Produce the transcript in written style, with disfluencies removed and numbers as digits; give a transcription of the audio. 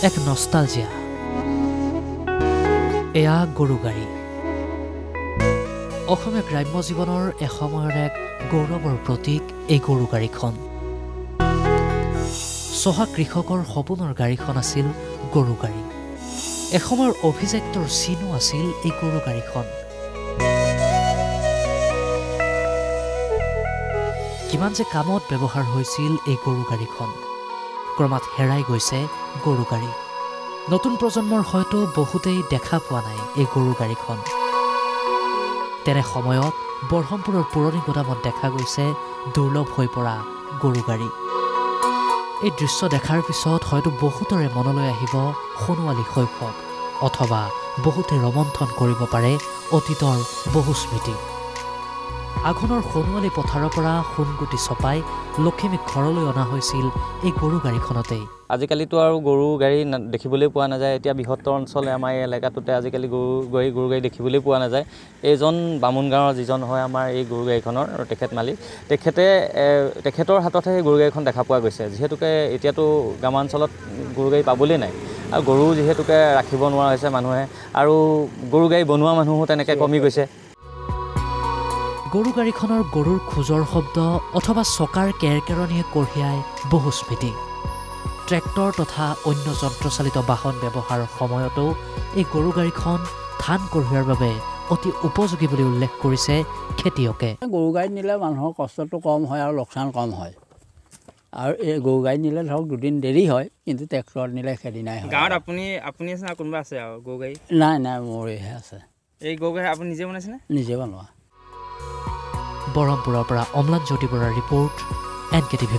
এক নষ্টালজিয়া। এয়া গৰু গাড়ী। অসমীয়া গ্ৰাম্য জীৱনৰ এসময়ৰ এক গৌৰৱৰ প্ৰতীক এই গৰু গাড়ীখন। চহা কৃষকৰ সপোনৰ গাড়ীখন আছিল গৰু গাড়ী। এসময়ৰ অভিজাত্যৰ চিনো আছিল এই গৰু গাড়ীখন। কিমান যে কামত ব্যৱহাৰ হৈছিল এই গৰু গাড়ীখন। ক্ৰমাৎ হেৰাই গৈছে গৰু গাড়ী। নতুন প্ৰজন্মৰ হয়তো বহুতেই দেখা পোৱা নাই এই গৰু গাড়ীখন। তেনে সময়ত বৰহমপুৰৰ পুৰণি গোদামত দেখা গৈছে দুৰ্লভ হৈ পৰা গৰু গাড়ী। এই দৃশ্য দেখাৰ পিছত হয়তো বহুতৰে মনলৈ আহিব সোণোৱালী শৈশৱ, অথবা বহুতে ৰোমন্থন কৰিব পাৰে অতীতৰ বহু স্মৃতি। আঘোণৰ সোণোৱালী পথাৰৰ পৰা সোণগুটি চপাই লখিমীক ঘৰলৈ অনা হৈছিল এই গৰু গাড়ীখনতেই। আজিকালিতো আৰু গৰু গাড়ী দেখিবলৈ পোৱা নাযায়। এতিয়া বৃহত্তৰ অঞ্চলে আমাৰ এই এলেকাটোতে আজিকালি গৰু গাড়ী দেখিবলৈ পোৱা নাযায়। এইজন বামুণ গাঁৱৰ যিজন হয় আমাৰ এই গৰু গাড়ীখনৰ তেখেত মালিক, তেখেতৰ হাততহে এই গৰু গাড়ীখন দেখা পোৱা গৈছে। যিহেতুকে এতিয়াতো গ্ৰামাঞ্চলত গৰু গাড়ী পাবলৈ নাই, আৰু গৰু যিহেতুকে ৰাখিব নোৱাৰা হৈছে মানুহে, আৰু গৰু গাড়ী বনোৱা মানুহো তেনেকৈ কমি গৈছে। গৰু গাড়ীখনৰ গৰুৰ খোজৰ শব্দ অথবা চকাৰ কেৰকেৰণিয়ে কঢ়িয়াই বহু স্মৃতি। ট্ৰেক্টৰ তথা অন্য যন্ত্ৰচালিত বাহন ব্যৱহাৰৰ সময়তো এই গৰু গাড়ীখন ধান কঢ়িওৱাৰ বাবে অতি উপযোগী বুলি উল্লেখ কৰিছে খেতিয়কে। গৰু গাড়ীত নিলে মানুহৰ কষ্টটো কম হয় আৰু লোকচান কম হয়। আৰু এই গৰু গাড়ীত নিলে ধৰক দুদিন দেৰি হয়, কিন্তু ট্ৰেক্টৰত নিলে সেইদিনাই হয়। গাঁৱত আপুনি আছে না কোনোবা আছে আৰু গৰু গাড়ী? নাই মোৰ এইহে আছে। এই গৰু গাড়ী আপুনি নিজে বনাইছেনে? নিজে বনোৱা। বৰহমপুৰৰ পৰা অম্লান জ্যোতি বৰাৰ ৰিপৰ্ট, NKTV+।